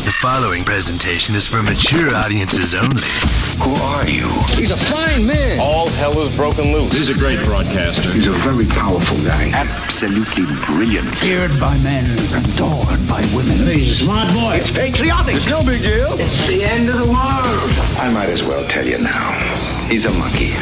The following presentation is for mature audiences only. Who are you? He's a fine man. All hell is broken loose. He's a great broadcaster. He's a very powerful guy. Absolutely brilliant. Feared by men, adored by women. He's a smart boy. It's patriotic. It's no big deal. It's the end of the world. I might as well tell you now. He's a monkey.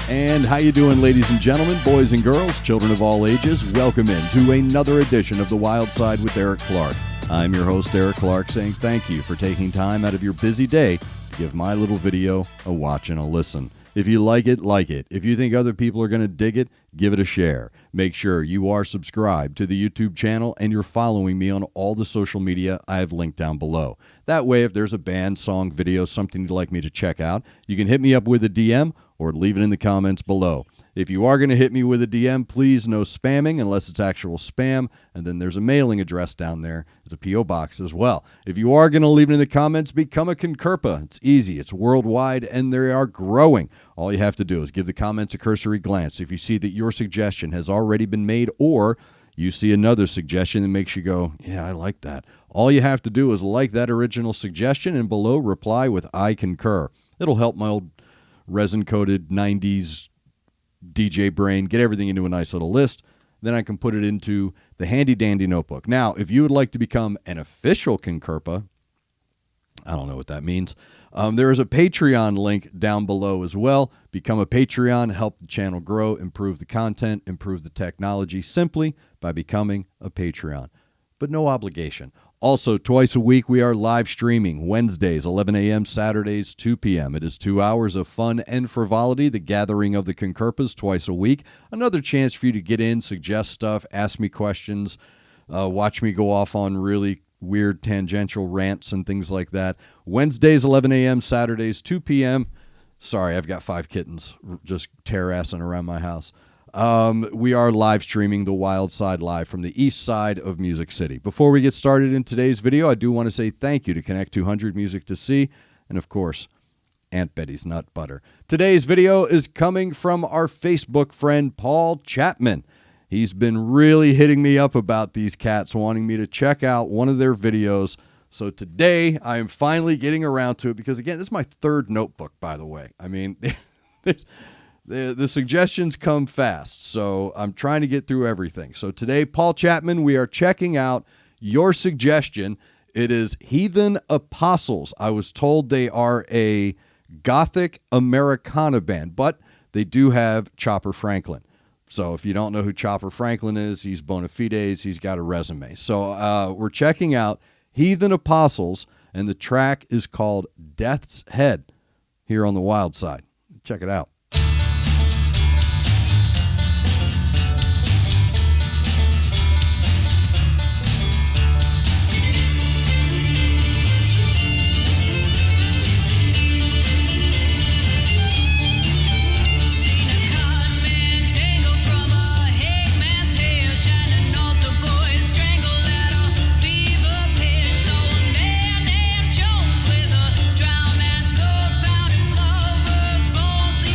And how you doing, ladies and gentlemen, boys and girls, children of all ages? Welcome in to another edition of The Wild Side with Eric Clark. I'm your host, Eric Clark, saying thank you for taking time out of your busy day to give my little video a watch and a listen. If you like it, like it. If you think other people are going to dig it, give it a share. Make sure you are subscribed to the YouTube channel and you're following me on all the social media I have linked down below. That way, if there's a band, song, video, something you'd like me to check out, you can hit me up with a DM or leave it in the comments below. If you are going to hit me with a DM, please no spamming unless it's actual spam. And then there's a mailing address down there. There's a P.O. box as well. If you are going to leave it in the comments, become a CONCURPA. It's easy. It's worldwide, and they are growing. All you have to do is give the comments a cursory glance. If you see that your suggestion has already been made or you see another suggestion that makes you go, yeah, I like that. All you have to do is like that original suggestion and below reply with I concur. It'll help my old resin-coated 90s DJ brain get everything into a nice little list. Then I can put it into the handy-dandy notebook. Now, if you would like to become an official CONCURPA, I don't know what that means. There is a Patreon link down below as well. Become a Patreon, help the channel grow, improve the content, improve the technology simply by becoming a Patreon. But no obligation. Also, twice a week, we are live streaming Wednesdays, 11 a.m., Saturdays, 2 p.m. It is 2 hours of fun and frivolity, the gathering of the CONCURPAs twice a week. Another chance for you to get in, suggest stuff, ask me questions, watch me go off on really weird tangential rants and things like that. Wednesdays, 11 a.m., Saturdays, 2 p.m. Sorry, I've got 5 kittens just terrassing around my house. We are live streaming the Wild Side live from the east side of Music City. Before we get started in today's video, I do want to say thank you to Connect 200 Music to See, and of course, Aunt Betty's Nut Butter. Today's video is coming from our Facebook friend, Paul Chapman. He's been really hitting me up about these cats, wanting me to check out one of their videos. So today, I am finally getting around to it because, again, this is my third notebook, by the way. I mean, the suggestions come fast, so I'm trying to get through everything. So today, Paul Chapman, we are checking out your suggestion. It is Heathen Apostles. I was told they are a Gothic Americana band, but they do have Chopper Franklin. So if you don't know who Chopper Franklin is, he's bona fides, he's got a resume. So we're checking out Heathen Apostles, and the track is called Death's Head here on the Wild Side. Check it out. Jones with a drowned man's coat found his lover's bones.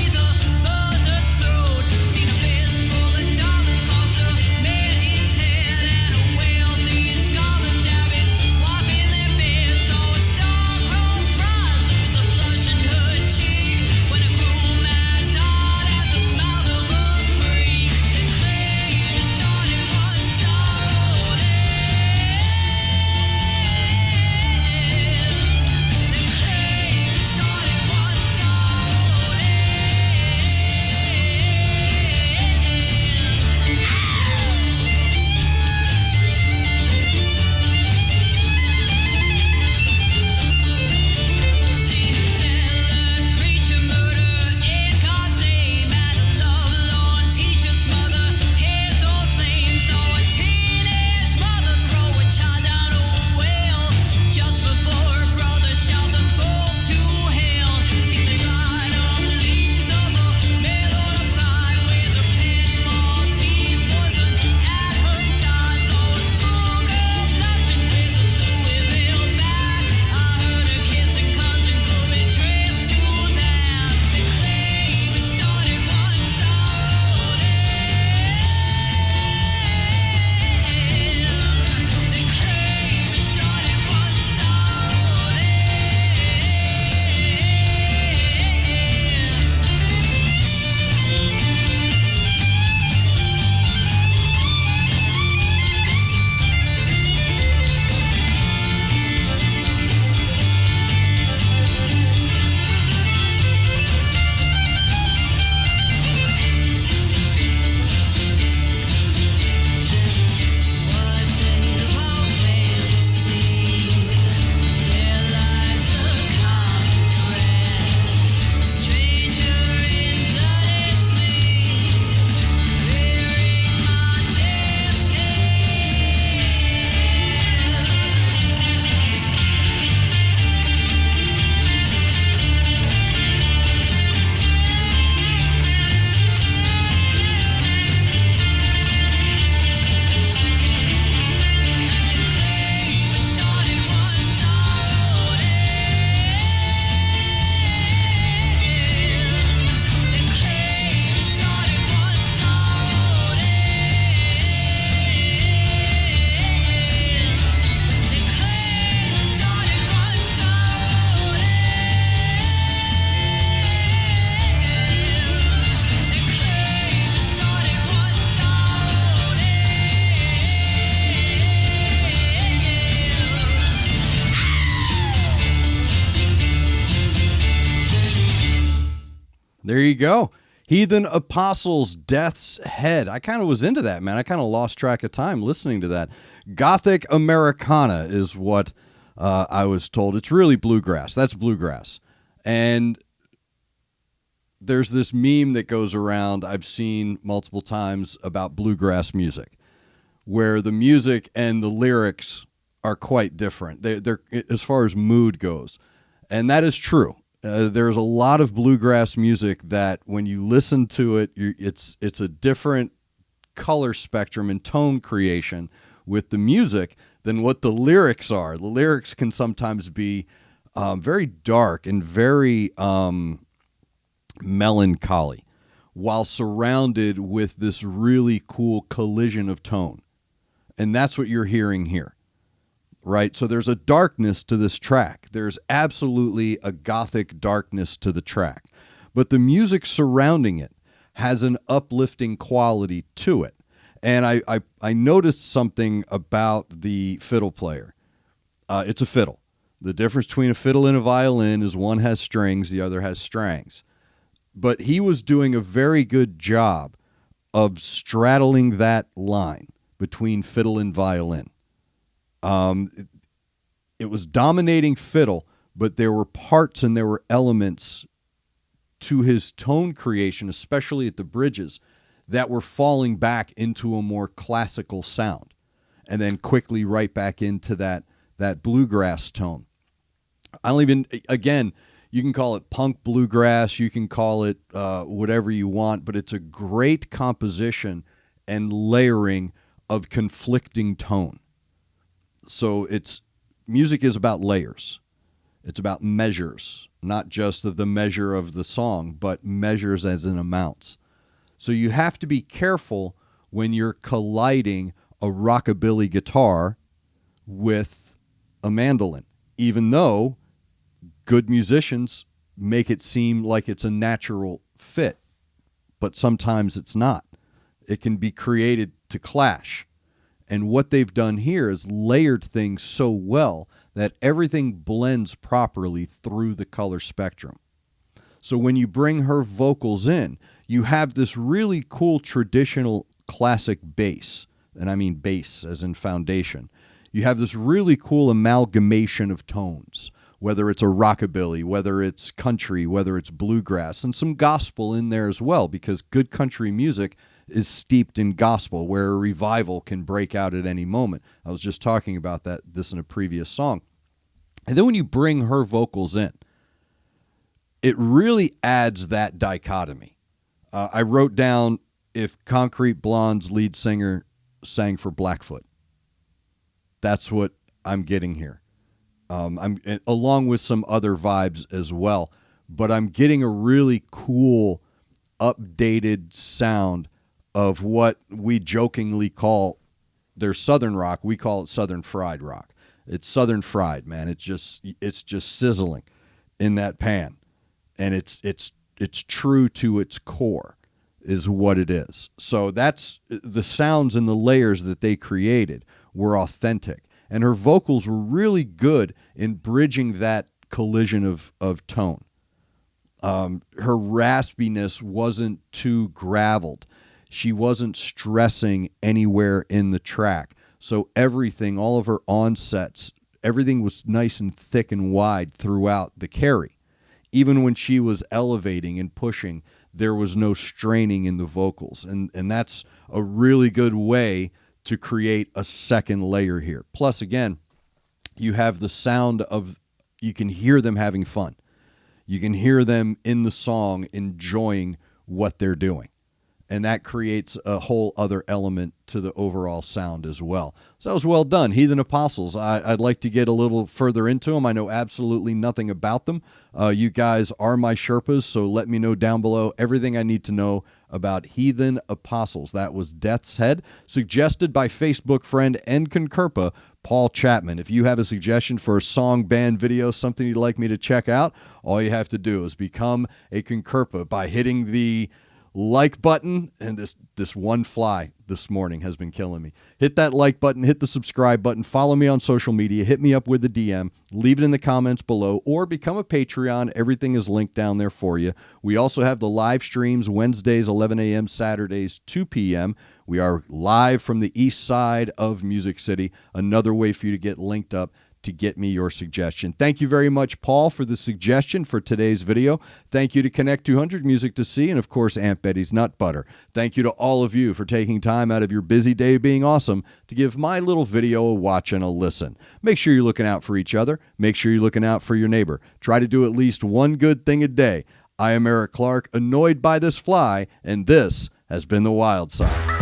There you go. Heathen Apostles, Death's Head. I kind of was into that, man. I kind of lost track of time listening to that. Gothic Americana is what I was told. It's really bluegrass. That's bluegrass. And there's this meme that goes around I've seen multiple times about bluegrass music, where the music and the lyrics are quite different. They're as far as mood goes. And that is true. There's a lot of bluegrass music that when you listen to it, it's a different color spectrum and tone creation with the music than what the lyrics are. The lyrics can sometimes be very dark and very melancholy, while surrounded with this really cool collision of tone. And that's what you're hearing here. Right? So there's a darkness to this track. There's absolutely a gothic darkness to the track. But the music surrounding it has an uplifting quality to it. And I noticed something about the fiddle player. It's a fiddle. The difference between a fiddle and a violin is one has strings, the other has strangs. But he was doing a very good job of straddling that line between fiddle and violin. It was dominating fiddle, but there were parts and there were elements to his tone creation, especially at the bridges, that were falling back into a more classical sound and then quickly right back into that bluegrass tone. I don't even, again, you can call it punk bluegrass, you can call it whatever you want, but it's a great composition and layering of conflicting tone. So music is about layers. It's about measures, not just the measure of the song, but measures as in amounts. So you have to be careful when you're colliding a rockabilly guitar with a mandolin, even though good musicians make it seem like it's a natural fit, but sometimes it's not. It can be created to clash. And what they've done here is layered things so well that everything blends properly through the color spectrum. So when you bring her vocals in, you have this really cool traditional classic bass, and I mean bass as in foundation. You have this really cool amalgamation of tones, whether it's a rockabilly, whether it's country, whether it's bluegrass, and some gospel in there as well, because good country music is steeped in gospel, where a revival can break out at any moment. I was just talking about this in a previous song. And then when you bring her vocals in, it really adds that dichotomy. I wrote down if Concrete Blonde's lead singer sang for Blackfoot. That's what I'm getting here. I'm along with some other vibes as well, but I'm getting a really cool, updated sound of what we jokingly call their Southern rock. We call it Southern fried rock. It's Southern fried, man. It's just sizzling in that pan, and it's true to its core, is what it is. So that's the sounds and the layers that they created were authentic, and her vocals were really good in bridging that collision of tone. Her raspiness wasn't too graveled. She wasn't stressing anywhere in the track. So everything, all of her onsets, everything was nice and thick and wide throughout the carry. Even when she was elevating and pushing, there was no straining in the vocals. And that's a really good way to create a second layer here. Plus, again, you have the sound of, you can hear them having fun. You can hear them in the song enjoying what they're doing. And that creates a whole other element to the overall sound as well. So that was well done. Heathen Apostles. I'd like to get a little further into them. I know absolutely nothing about them. You guys are my Sherpas, so let me know down below everything I need to know about Heathen Apostles. That was Death's Head, suggested by Facebook friend and CONCURPA, Paul Chapman. If you have a suggestion for a song, band, video, something you'd like me to check out, all you have to do is become a CONCURPA by hitting the like button, and this one fly this morning has been killing me. Hit that like button, hit the subscribe button, follow me on social media, hit me up with a DM, leave it in the comments below, or become a Patreon. Everything is linked down there for you. We also have the live streams Wednesdays 11 a.m., Saturdays 2 p.m. We are live from the east side of Music City. Another way for you to get linked up to get me your suggestion. Thank you very much, Paul, for the suggestion for today's video. Thank you to Connect 200 Music to See, and of course, Aunt Betty's Nut Butter. Thank you to all of you for taking time out of your busy day being awesome to give my little video a watch and a listen. Make sure you're looking out for each other. Make sure you're looking out for your neighbor. Try to do at least one good thing a day. I am Eric Clark, annoyed by this fly, and this has been The Wild Side.